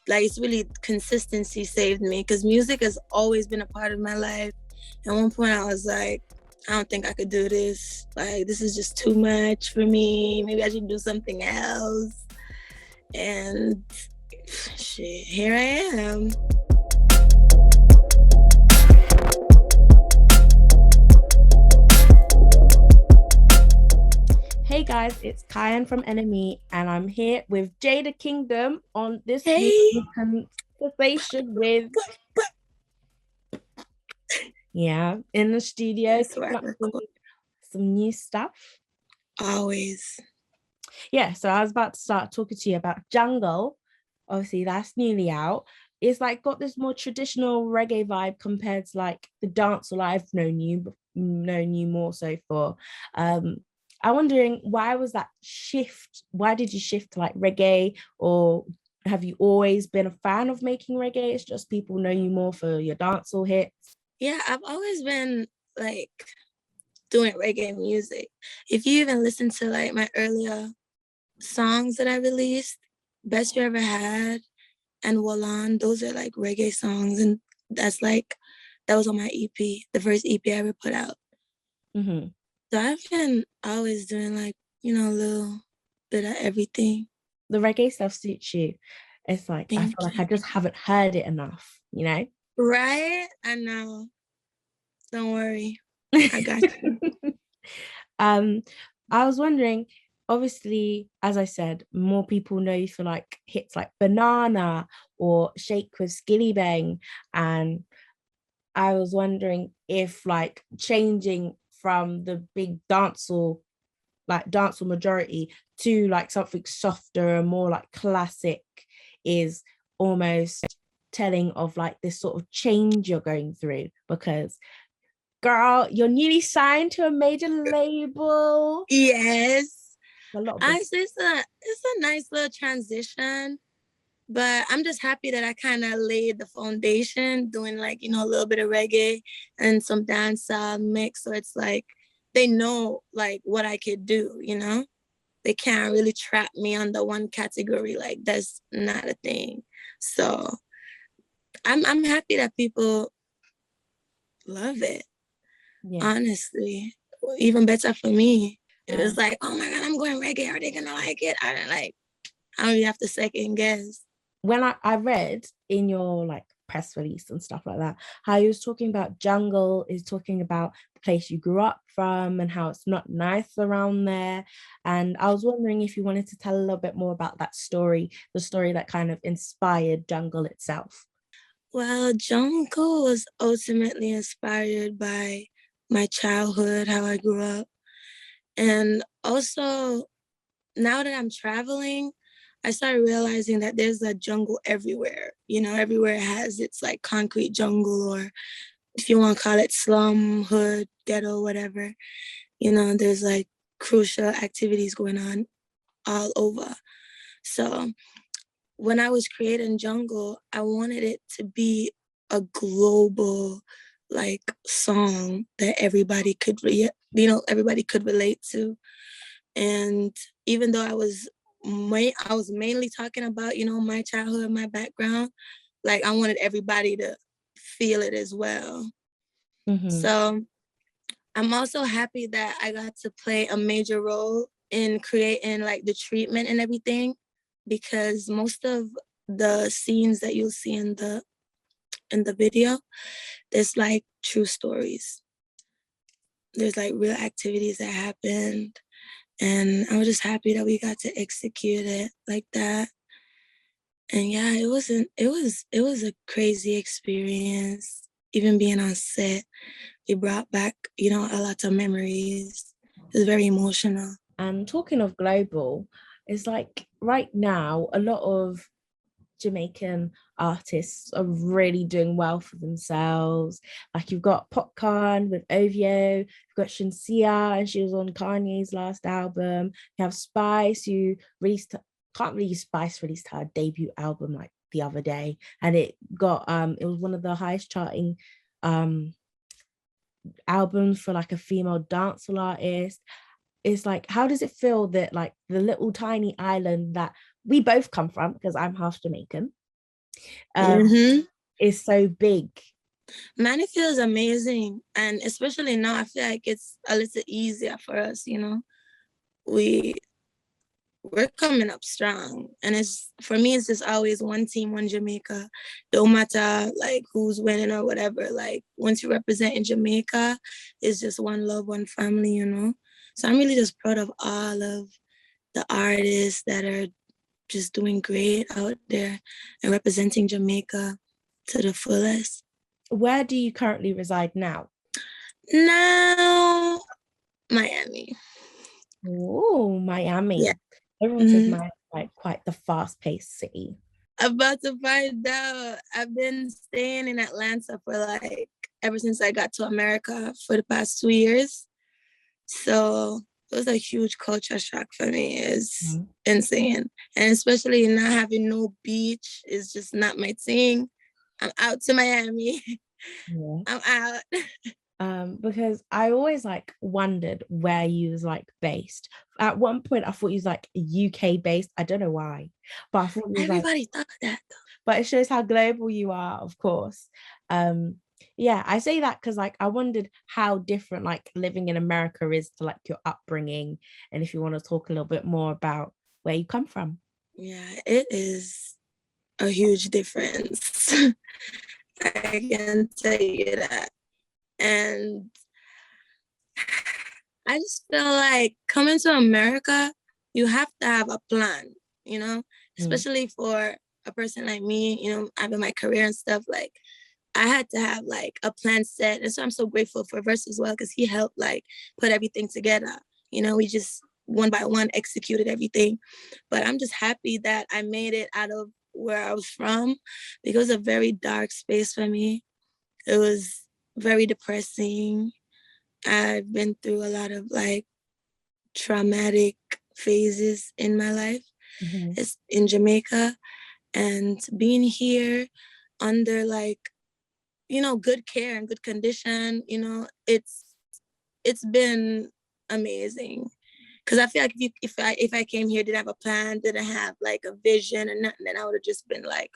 like it's really consistency saved me, because music has always been a part of my life. At one point I was like, I don't think I could do this. Like, this is just too much for me. Maybe I should do something else. And shit, here I am. Hey guys, it's Kyan from NME, and I'm here with Jada Kingdom on this new Hey. conversation with, in the studio, That's where cooking I up record. some new stuff. Always. Yeah, so I was about to start talking to you about Jungle. Obviously, that's newly out. It's like got this more traditional reggae vibe compared to like the dancehall I've known you more so for. Um, I'm wondering, why was that shift? Why did you shift to like reggae, or have you always been a fan of making reggae? It's just people know you more for your dancehall hits. Yeah, I've always been like doing reggae music. If you even listen to like my earlier songs that I released, Best You Ever Had and Wallan, those are like reggae songs. And that was on my EP, the first EP I ever put out. Mm-hmm. So I've been always doing like, a little bit of everything. The reggae stuff suits you. It's like I feel Thank like you. I just haven't heard it enough, you know? Right? I know. Don't worry. I got you. um, I was wondering, obviously, as I said, more people know you for like hits like Banana or Shake with Skilly Bang. And I was wondering if like changing from the big dancehall majority to like something softer and more like classic is almost telling of like this sort of change you're going through, because girl, you're newly signed to a major label. Yes. A lot of big. Honestly, it's a nice little transition. But I'm just happy that I kind of laid the foundation doing like, a little bit of reggae and some dancehall mix. So it's like they know like what I could do. They can't really trap me under one category. Like, that's not a thing. So I'm happy that people love it, Yeah. honestly. Even better for me. It was Um, like, oh my God, I'm going reggae. Are they gonna like it? I don't even have to second guess. when I read in your like press release and stuff like that, how you was talking about jungle is talking about the place you grew up from and how it's not nice around there. And I was wondering if you wanted to tell a little bit more about that story, the story that kind of inspired jungle itself. Well, Jungle was ultimately inspired by my childhood, how I grew up. And also, now that I'm traveling, I started realizing that there's a jungle everywhere. Everywhere has its like concrete jungle, or if you want to call it slum, hood, ghetto, whatever. There's like crucial activities going on all over. So when I was creating Jungle, I wanted it to be a global like song that everybody could relate to. And even though I was mainly talking about, my childhood, my background, like I wanted everybody to feel it as well. Mm-hmm. So I'm also happy that I got to play a major role in creating like the treatment and everything, because most of the scenes that you'll see in the video, there's like true stories. There's like real activities that happened, and I was just happy that we got to execute it like that. And yeah, it was a crazy experience. Even being on set, it brought back, a lot of memories. It was very emotional. And talking of global, it's like right now, a lot of Jamaican artists are really doing well for themselves. Like you've got Popcorn with Ovio, you've got Shinsia, and she was on Kanye's last album. You have Spice, who released, can't believe Spice released her debut album like the other day, and it was one of the highest charting um albums for like a female dancehall artist. It's like, how does it feel that like the little tiny island that we both come from, because I'm half Jamaican, Um, Mm-hmm. is so big. Miami feels amazing. And especially now, I feel like it's a little easier for us, you know. We we're coming up strong. And it's for me, it's just always one team, one Jamaica. Don't matter like who's winning or whatever. Like once you represent in Jamaica, it's just one love, one family, you know. So I'm really just proud of all of the artists that are just doing great out there and representing Jamaica to the fullest. Where do you currently reside now? Now, Miami. Oh, Yeah. Miami. Everyone says Mhm. Miami like quite the fast-paced city. About to find out. I've been staying in Atlanta for like ever since I got to America for the past 2 years. So it was a huge culture shock for me. It's Mhm. insane. And especially not having no beach is just not my thing. I'm out to Miami. Yeah. I'm out. Because I always like wondered where you was like based. At one point, I thought you was like UK based. I don't know why, but I thought you was like. Everybody thought that. But it shows how global you are, of course. Um, yeah, I say that because like I wondered how different like living in America is to like your upbringing, and if you want to talk a little bit more about where you come from. Yeah, it is a huge difference. I can tell you that. And I just feel like coming to America, you have to have a plan, you know, Mm. especially for a person like me, you know, having my career and stuff. Like, I had to have like a plan set. And so I'm so grateful for Verse as well, because he helped like put everything together. You know, we just one by one executed everything. But I'm just happy that I made it out of where I was from, because it was a very dark space for me. It was very depressing. I've been through a lot of like traumatic phases in my life. Mhm. It's in Jamaica, and being here under like, you know, good care and good condition, you know, it's been amazing. Cause I feel like if I came here, didn't have a plan, didn't have like a vision and nothing, then I would have just been like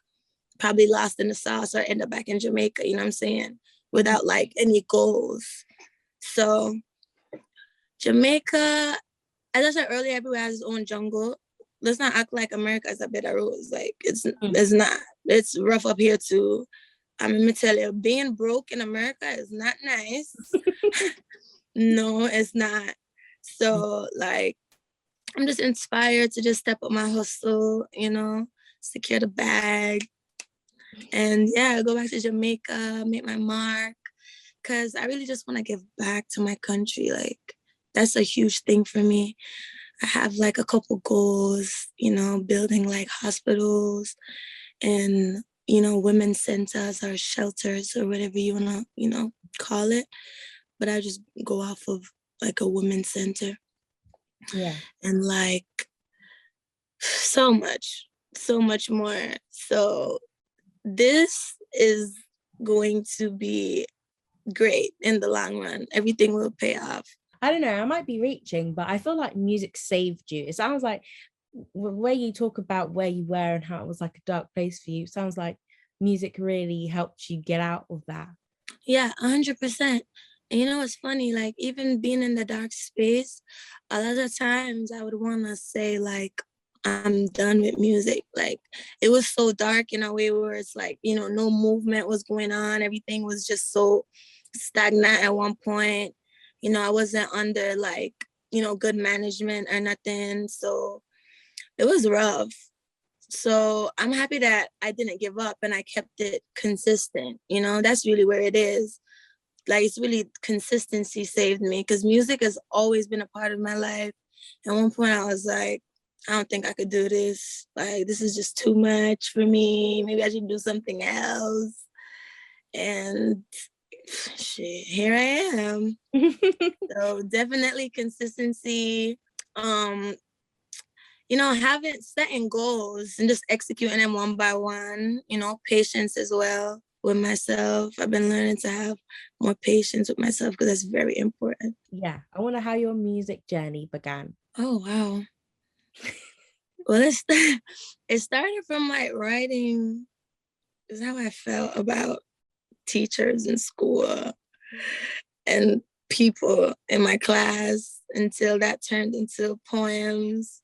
probably lost in the sauce or end up back in Jamaica, you know what I'm saying? Mhm. Without like any goals. So Jamaica, as I said earlier, everywhere has its own jungle. Let's not act like America is a bed of roses. Like Mm. it's not. It's rough up here too. Let me tell you, being broke in America is not nice. No, it's not. So like I'm just inspired to just step up my hustle, you know, secure the bag, and yeah, go back to Jamaica, make my mark. Cause I really just want to give back to my country. Like that's a huge thing for me. I have like a couple goals, you know, building like hospitals and, you know, women's centers or shelters or whatever you want to, you know, call it. But I just go off of like a women's center Yeah. and like so much more. So this is going to be great in the long run. Everything will pay off. I don't know, I might be reaching, but I feel like music saved you. It sounds like where you talk about where you were and how it was like a dark place for you, sounds like music really helped you get out of that. Yeah, 100%. And you know what's funny? Like even being in the dark space, a lot of times I would want to say like I'm done with music. Like it was so dark in a way where it's like, you know, no movement was going on. Everything was just so stagnant at one point. You know, I wasn't under like, you know, good management or nothing. So it was rough. So I'm happy that I didn't give up and I kept it consistent. You know, that's really where it is. Like it's really consistency saved me, because music has always been a part of my life. At one point I was like, I don't think I could do this. Like this is just too much for me. Maybe I should do something else. And shit, here I am. So definitely consistency. Um, you know, having setting goals and just executing them one by one, you know, patience as well with myself. I've been learning to have more patience with myself because that's very important. Yeah, I wonder how your music journey began. Oh, wow. Well, it started from like writing. is how I felt about teachers in school and people in my class until that turned into poems.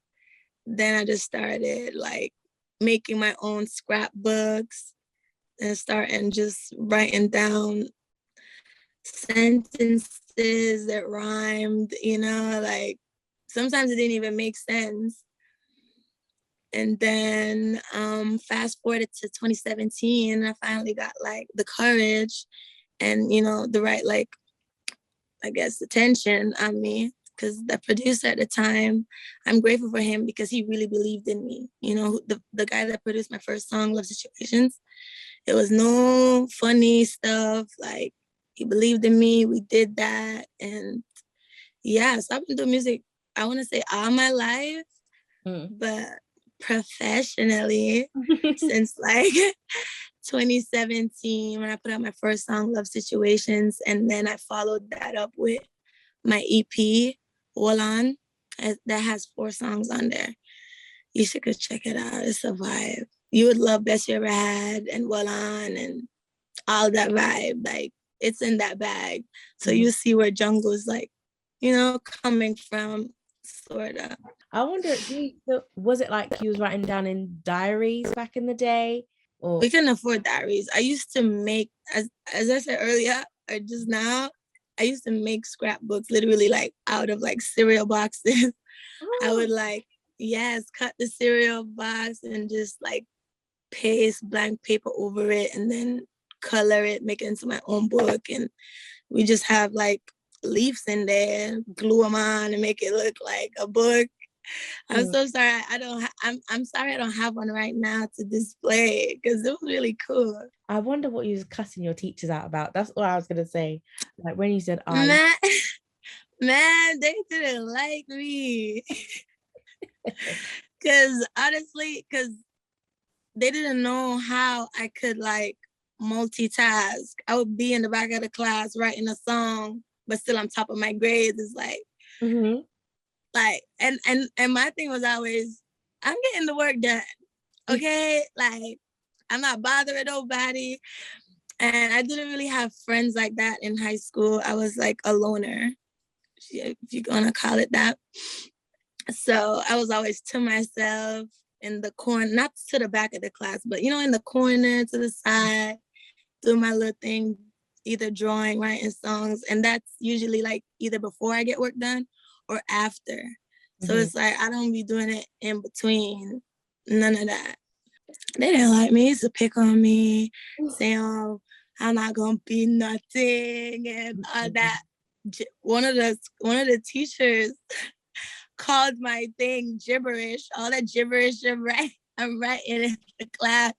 Then I just started like making my own scrapbooks and starting just writing down sentences that rhymed, like sometimes it didn't even make sense. And then fast forwarded to 2017, I finally got like the courage and, the right, like, I guess, attention on me. Because the producer at the time, I'm grateful for him because he really believed in me. The guy that produced my first song, Love Situations, it was no funny stuff. Like, he believed in me. We did that. And yeah, so I've been doing music, I want to say all my life, but professionally since like 2017 when I put out my first song, Love Situations. And then I followed that up with my EP, Wolan, that has 4 songs on there. You should go check it out. It's a vibe. You would love Best You Ever Had and Wolan and all that vibe. Like, it's in that bag. So you see where Jungle's like, coming from, sort of. I wonder, was it like you was writing down in diaries back in the day? Or we couldn't afford diaries. I used to make, as I said earlier, or just now, I used to make scrapbooks literally like out of like cereal boxes. I would like, cut the cereal box and just like paste blank paper over it and then color it, make it into my own book. And we just have like leaves in there, glue them on and make it look like a book. I'm so sorry. I'm sorry I don't have one right now to display because it was really cool. I wonder what you was cussing your teachers out about. That's what I was gonna say. Like when you said, Man, they didn't like me. Because honestly, they didn't know how I could like multitask. I would be in the back of the class writing a song, but still on top of my grades. It's like, like, and my thing was always, I'm getting the work done. Okay, like I'm not bothering nobody. And I didn't really have friends like that in high school. I was like a loner, if you're gonna call it that. So I was always to myself in the corner, not to the back of the class, but in the corner to the side, doing my little thing, either drawing, writing songs. And that's usually like either before I get work done or after. So it's like I don't be doing it in between. None of that. They didn't like me. They used to pick on me, saying, "Oh, I'm not gonna be nothing," and all that. One of the teachers called my thing gibberish. All that gibberish I'm writing in the class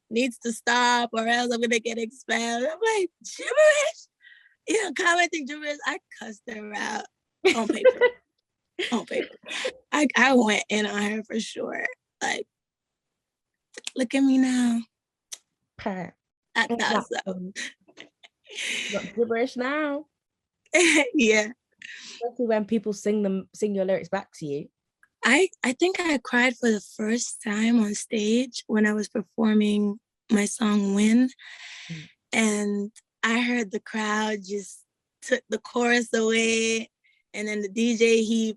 needs to stop, or else I'm gonna get expelled. I'm like, gibberish? Commenting gibberish. I cussed her out on paper. On paper. I went in on her for sure. Like, look at me now. I thought so. Not gibberish now. Yeah. Especially when people sing your lyrics back to you. I think I cried for the first time on stage when I was performing my song Win. And I heard the crowd just took the chorus away. And then the DJ, he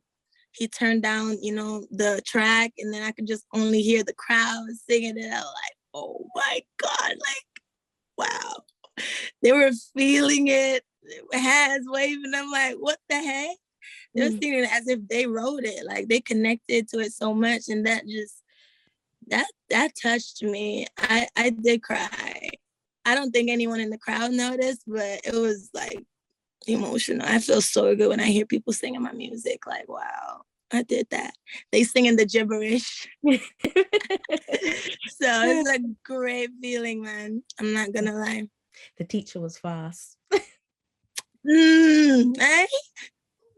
turned down, the track, and then I could just only hear the crowd singing it. I was like, oh my God, like, wow. They were feeling it, hands waving. I'm like, what the heck? They were singing it as if they wrote it. Like they connected to it so much. And that touched me. I did cry. I don't think anyone in the crowd noticed, but it was like emotional. I feel so good when I hear people singing my music. Like, wow, I did that. They singing the gibberish. So it's a great feeling, man. I'm not gonna lie. The teacher was fast. Eh?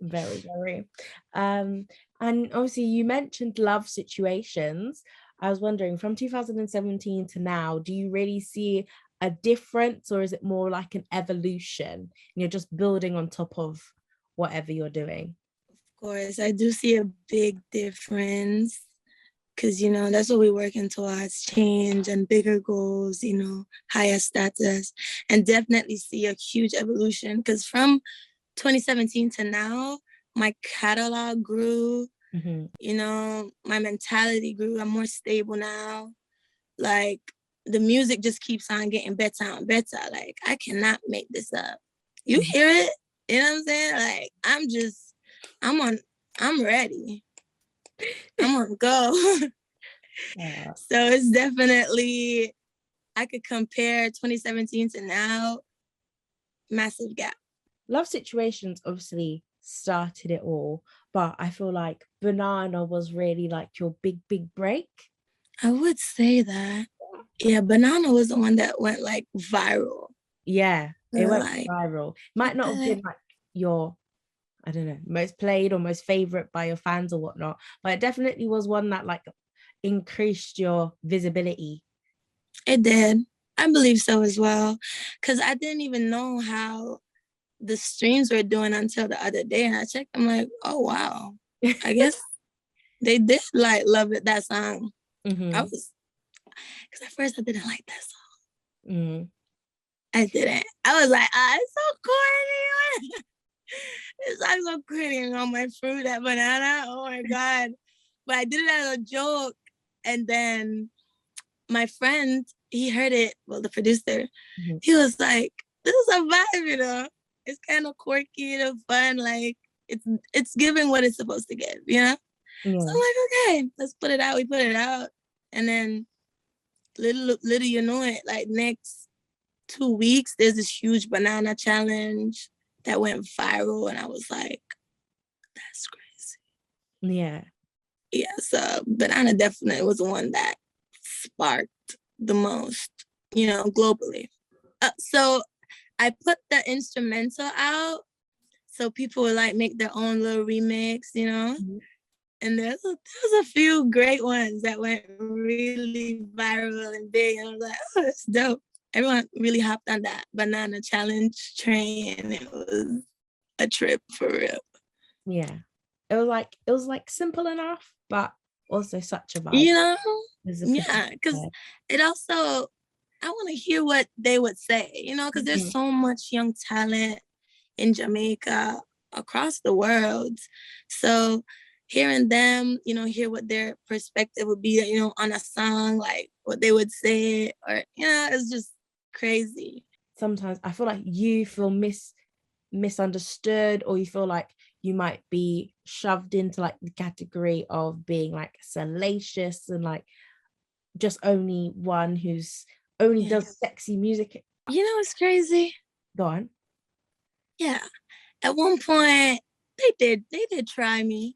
Very, very. And obviously you mentioned Love Situations. I was wondering, from 2017 to now, do you really see a difference, or is it more like an evolution and you're just building on top of whatever you're doing? Of course, I do see a big difference because, you know, that's what we're working towards, change and bigger goals, you know, higher status, and definitely see a huge evolution. Because from 2017 to now, my catalog grew, you know, my mentality grew. I'm more stable now. Like, the music just keeps on getting better and better. Like, I cannot make this up. You hear it? You know what I'm saying? Like, I'm ready. I'm on go. So it's definitely, I could compare 2017 to now, massive gap. Love Situations obviously started it all, but I feel like Banana was really like your big break. I would say that. Yeah, Banana was the one that went like viral. Yeah, it went Like, viral. Might not have been like your, I don't know, most played or most favorite by your fans or whatnot, but it definitely was one that like increased your visibility. It did. I believe so as well. Because I didn't even know how the streams were doing until the other day. And I checked, I'm like, oh, wow. I guess they did like love it, that song. I was, because at first I didn't like that song. I didn't. I was like, it's so corny. It's like so corny on my fruit, that banana. Oh my God. But I did it as a joke. And then my friend, he heard it, well, the producer, he was like, this is a vibe, you know? It's kind of quirky and fun. Like, it's giving what it's supposed to give, you know? So I'm like, okay, let's put it out. We put it out. And then little you know it, like next 2 weeks, there's this huge banana challenge that went viral. And I was like, that's crazy. Yeah. Yeah, so banana definitely was the one that sparked the most, you know, globally. So I put the instrumental out so people would like make their own little remix, you know? And there's a few great ones that went really viral and big. And I was like, oh, that's dope. Everyone really hopped on that banana challenge train. It was a trip for real. Yeah. It was like simple enough, but also such a vibe. You know? Yeah, because it also, I want to hear what they would say, you know, because there's so much young talent in Jamaica, across the world. So hearing them, you know, hear what their perspective would be, you know, on a song, like what they would say, or, you know, it's just crazy. Sometimes I feel like you feel misunderstood, or you feel like you might be shoved into like the category of being like salacious and like just only one who's only does sexy music. You know, it's crazy. Go on. Yeah. At one point, they did try me.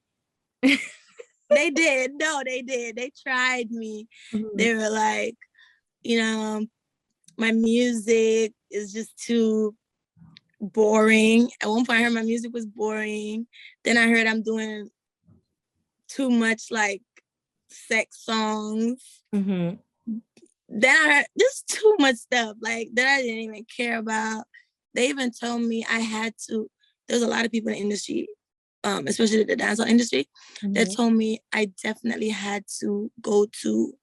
They did. No, they did. They tried me. They were like, you know, my music is just too boring. At one point, I heard my music was boring. Then I heard I'm doing too much like sex songs. Then I heard just too much stuff like that I didn't even care about. They even told me I had to. There's a lot of people in the industry, especially the dancehall industry, that told me I definitely had to go to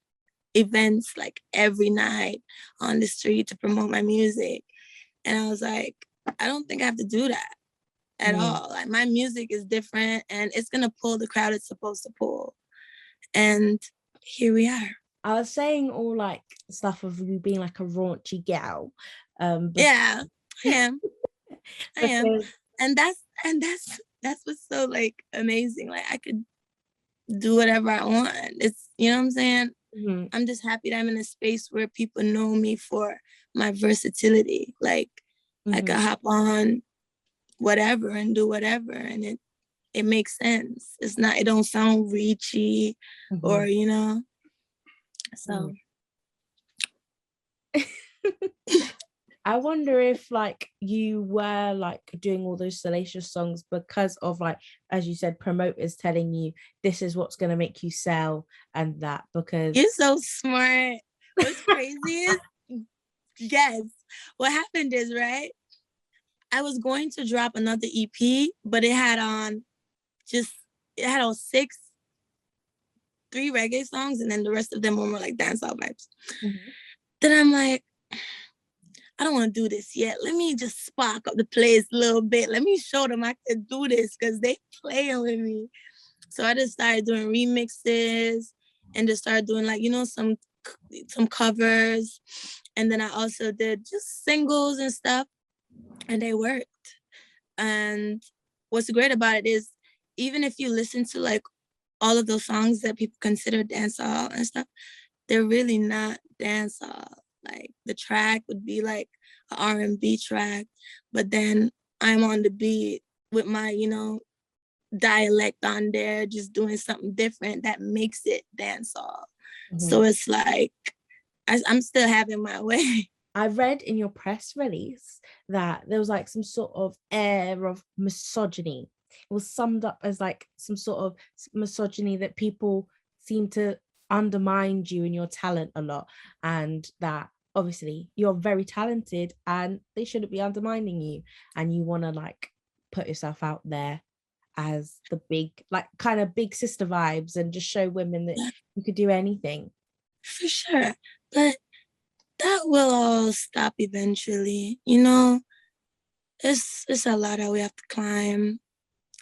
events like every night on the street to promote my music. And I was like, I don't think I have to do that at all. Like, my music is different and it's gonna pull the crowd it's supposed to pull. And here we are. I was saying all like stuff of you being like a raunchy gal. Yeah, I am. I am. And that's what's so like amazing. Like, I could do whatever I want. It's, you know what I'm saying? I'm just happy that I'm in a space where people know me for my versatility. Like, I could hop on whatever and do whatever, and it makes sense. It don't sound reachy or, you know. So I wonder if like you were like doing all those salacious songs because of, like, as you said, promoters telling you this is what's going to make you sell and that, because you're so smart. What's crazy is, yes, what happened is, right, I was going to drop another EP, but it had on 6 3 reggae songs, and then the rest of them were more like dancehall vibes. Mm-hmm. Then I'm like, I don't want to do this yet. Let me just spark up the place a little bit. Let me show them I can do this because they playing with me. So I just started doing remixes and just started doing like, some covers. And then I also did just singles and stuff, and they worked. And what's great about it is, even if you listen to like all of those songs that people consider dancehall and stuff, they're really not dancehall. Like the track would be like an R&B track, but then I'm on the beat with my, dialect on there, just doing something different that makes it dancehall. So it's like I'm still having my way. I read in your press release that there was like some sort of air of misogyny. It was summed up as like some sort of misogyny that people seem to undermine you and your talent a lot, and that obviously you're very talented and they shouldn't be undermining you, and you want to like put yourself out there as the big, like kind of big sister vibes, and just show women that you could do anything. For sure. But that will all stop eventually. It's a lot that we have to climb.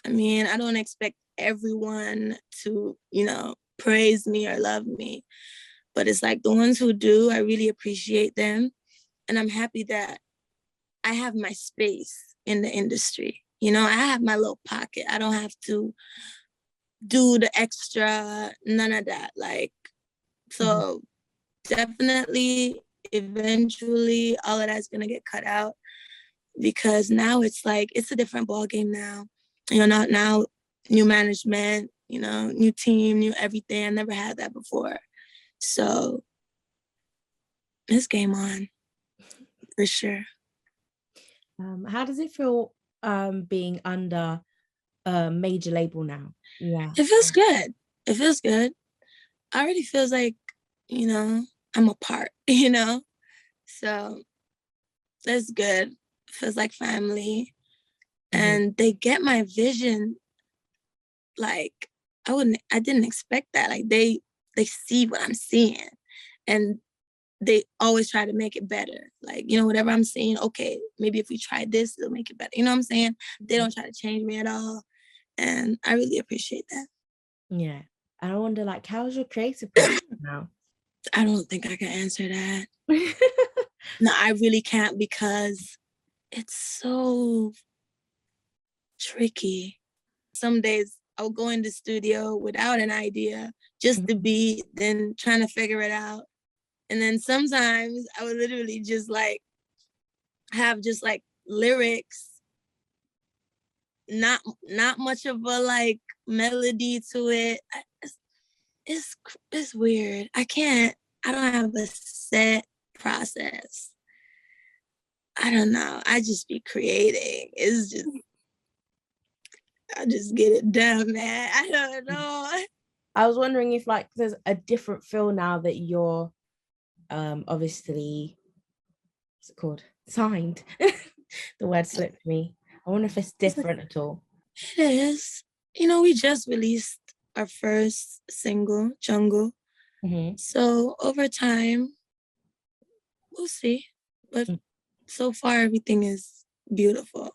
I mean, I don't expect everyone to, praise me or love me. But it's like the ones who do, I really appreciate them. And I'm happy that I have my space in the industry. I have my little pocket. I don't have to do the extra, none of that. Like, so definitely, eventually, all of that's going to get cut out, because now it's like, it's a different ball game now. Now, new management, new team, new everything. I never had that before. So it's game on, for sure. How does it feel being under a major label now? Yeah. It feels good. It feels good. Already feels like, I'm a part, So that's good. It feels like family. And they get my vision. Like, I didn't expect that. Like they see what I'm seeing, and they always try to make it better. Like, whatever I'm seeing, okay, maybe if we try this, it'll make it better. You know what I'm saying? They don't try to change me at all. And I really appreciate that. Yeah. And I wonder, like, how's your creative process now? I don't think I can answer that. No, I really can't, because it's so tricky. Some days I'll go in the studio without an idea, just the beat, then trying to figure it out. And then sometimes I would literally just like have just like lyrics, not much of a like melody to it. It's weird. I don't have a set process. I don't know. I just be creating. I just get it done, man. I don't know. I was wondering if like there's a different feel now that you're obviously, what's it called? Signed. The word slipped me. I wonder if it's different at all. It is. We just released our first single, Jungle. So over time, we'll see. But so far, everything is beautiful.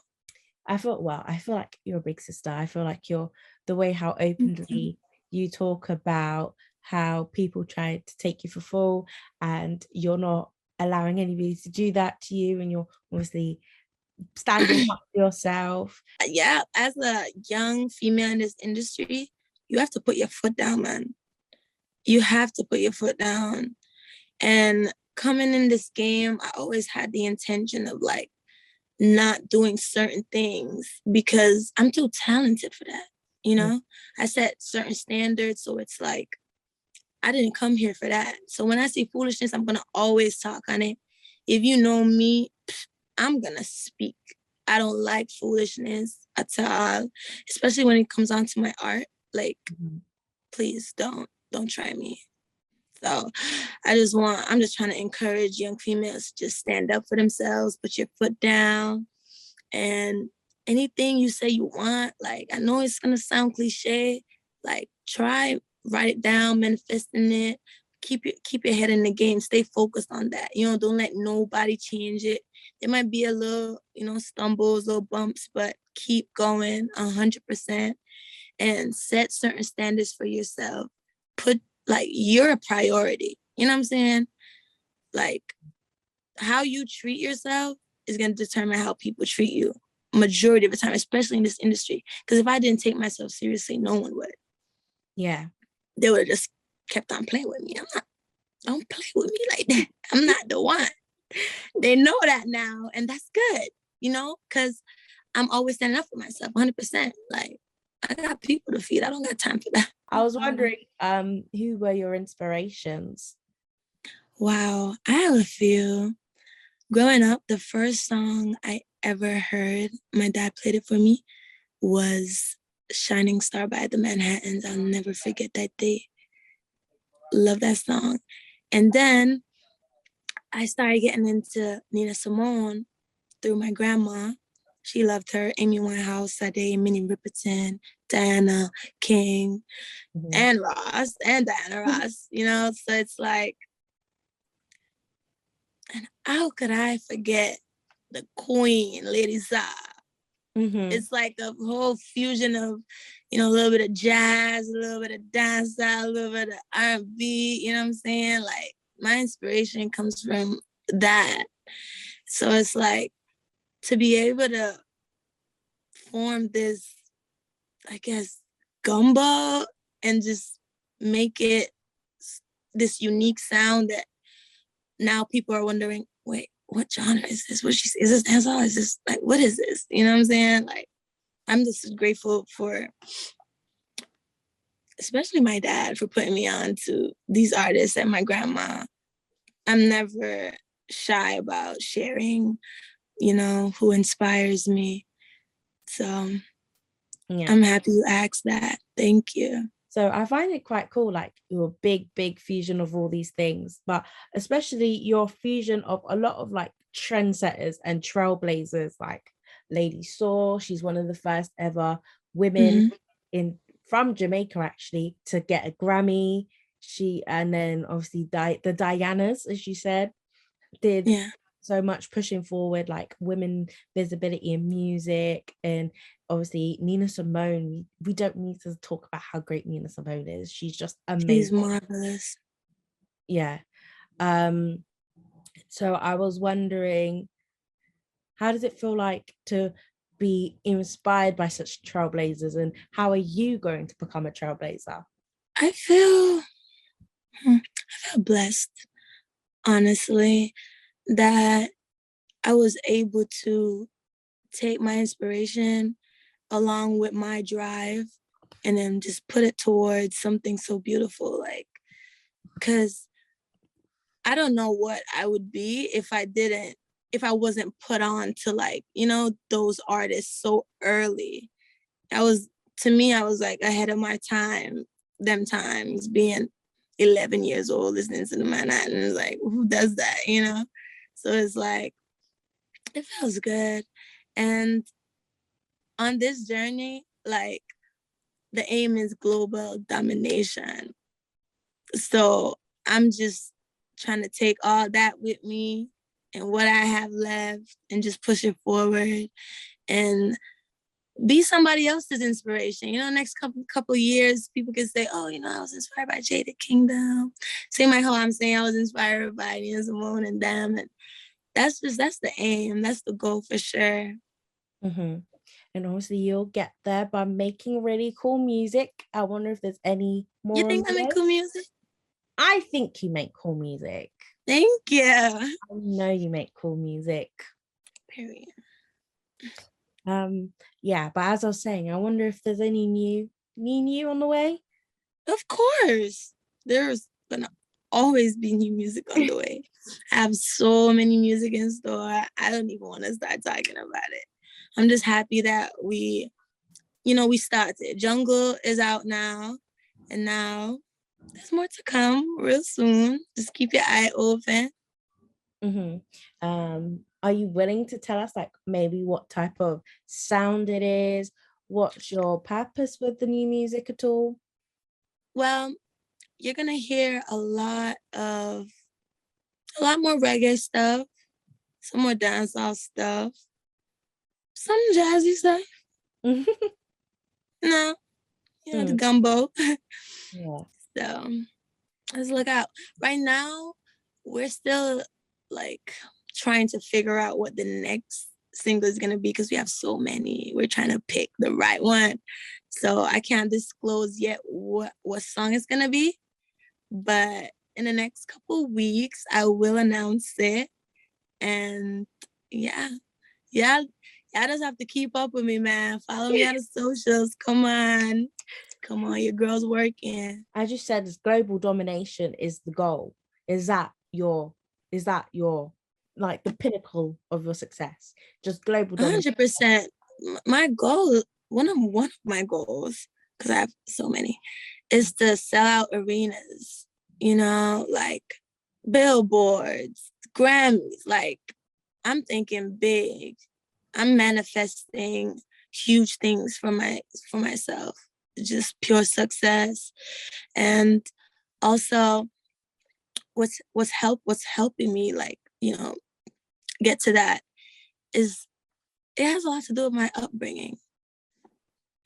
I feel like you're a big sister. I feel like you're the way how openly you talk about how people try to take you for full, and you're not allowing anybody to do that to you, and you're obviously standing up for yourself. Yeah, as a young female in this industry, you have to put your foot down, man. You have to put your foot down. And coming in this game, I always had the intention of like not doing certain things because I'm too talented for that. I set certain standards, so it's like I didn't come here for that. So when I see foolishness, I'm gonna always talk on it. If you know me, I'm gonna speak. I don't like foolishness at all, especially when it comes on to my art. Like, please don't try me. So I'm just trying to encourage young females to just stand up for themselves, put your foot down, and anything you say you want, like, I know it's gonna sound cliche, like, try write it down, manifesting it. Keep your head in the game. Stay focused on that. Don't let nobody change it. There might be a little, stumbles, little bumps, but keep going 100% and set certain standards for yourself. Put you're a priority. You know what I'm saying? Like how you treat yourself is going to determine how people treat you majority of the time, especially in this industry. Because if I didn't take myself seriously, no one would. Yeah. They would have just kept on playing with me. Don't play with me like that. I'm not the one. They know that now, and that's good, because I'm always standing up for myself 100%. Like, I got people to feed. I don't got time for that. I was wondering, who were your inspirations? Wow, I have a few. Growing up, the first song I ever heard, my dad played it for me, was Shining Star by the Manhattans. I'll never forget that day. Love that song. And then I started getting into Nina Simone through my grandma. She loved her. Amy Winehouse, Sade, Minnie Riperton, Diana King, and Ross, and Diana Ross, So it's like, and how could I forget the queen, Lady Sa? It's like a whole fusion of, a little bit of jazz, a little bit of dancehall, a little bit of R&B, you know what I'm saying? Like, my inspiration comes from that. So it's like, to be able to form this, I guess, gumbo and just make it this unique sound that now people are wondering, wait, what genre is this? Is this dancehall? Is this like, what is this? You know what I'm saying? Like, I'm just grateful for, especially my dad, for putting me on to these artists and my grandma. I'm never shy about sharing, who inspires me. So yeah. I'm happy you asked that. Thank you. So I find it quite cool, like your big fusion of all these things, but especially your fusion of a lot of like trendsetters and trailblazers, like Lady Saw. She's one of the first ever women from Jamaica actually to get a Grammy. And then obviously the Dianas, as you said, did so much pushing forward like women visibility in music. And obviously Nina Simone, we don't need to talk about how great Nina Simone is. She's just amazing. She's marvelous. Yeah. So I was wondering, how does it feel like to be inspired by such trailblazers, and how are you going to become a trailblazer? I feel blessed, honestly, that I was able to take my inspiration along with my drive and then just put it towards something so beautiful. Like, because I don't know what I would be if I wasn't put on to, like, those artists so early. I was like ahead of my time, them times, being 11 years old, listening to the Manhattan. Like, who does that, So it's like, it feels good. And on this journey, like, the aim is global domination. So I'm just trying to take all that with me and what I have left and just push it forward and be somebody else's inspiration. Next couple years, people can say, oh, I was inspired by Jada Kingdom. Same like how I'm saying I was inspired by Nina Simone and them. And that's the aim. That's the goal for sure. And obviously you'll get there by making really cool music. I wonder if there's any more. You think I make cool music? I think you make cool music. Thank you. I know you make cool music. Period. Yeah, but as I was saying, I wonder if there's any new on the way. Of course. There's gonna always be new music on the way. I have so many music in store. I don't even want to start talking about it. I'm just happy that we started. Jungle is out now, and now there's more to come real soon. Just keep your eye open. Are you willing to tell us, like, maybe what type of sound it is? What's your purpose with the new music at all? Well, you're gonna hear a lot more reggae stuff, some more dancehall stuff, some jazzy stuff. No, the gumbo. Yeah. So let's look out. Right now, we're still like trying to figure out what the next single is gonna be because we have so many. We're trying to pick the right one. So I can't disclose yet what song it's gonna be. But in the next couple weeks, I will announce it. And yeah, y'all just have to keep up with me, man. Follow me on the socials. Come on, your girl's working. As you said, global domination is the goal. Is that your like the pinnacle of your success? Just global domination. 100%. My goal, one of my goals, because I have so many, is to sell out arenas. Like billboards, Grammys. Like I'm thinking big. I'm manifesting huge things for myself. Just pure success. And also what's helping me, like, get to that is it has a lot to do with my upbringing.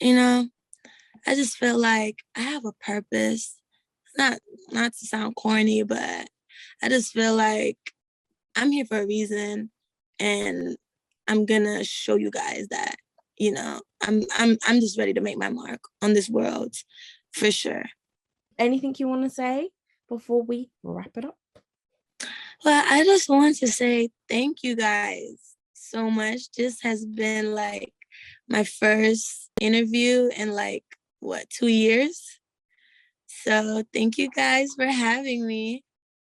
I just feel like I have a purpose. Not to sound corny, but I just feel like I'm here for a reason, and I'm gonna show you guys that, I'm just ready to make my mark on this world for sure. Anything you want to say before we wrap it up? Well, I just want to say thank you guys so much. This has been like my first interview in like 2 years. So thank you guys for having me.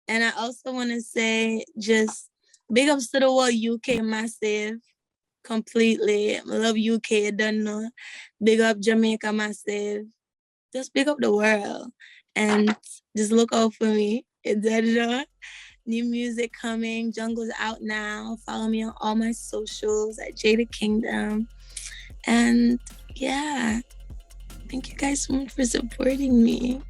And I also want to say just big ups to the whole UK massive completely. I love UK, I don't know. Big up Jamaica massive. Just big up the world. And just look out for me. New music coming. Jungle's out now. Follow me on all my socials at Jada Kingdom. And yeah, thank you guys so much for supporting me.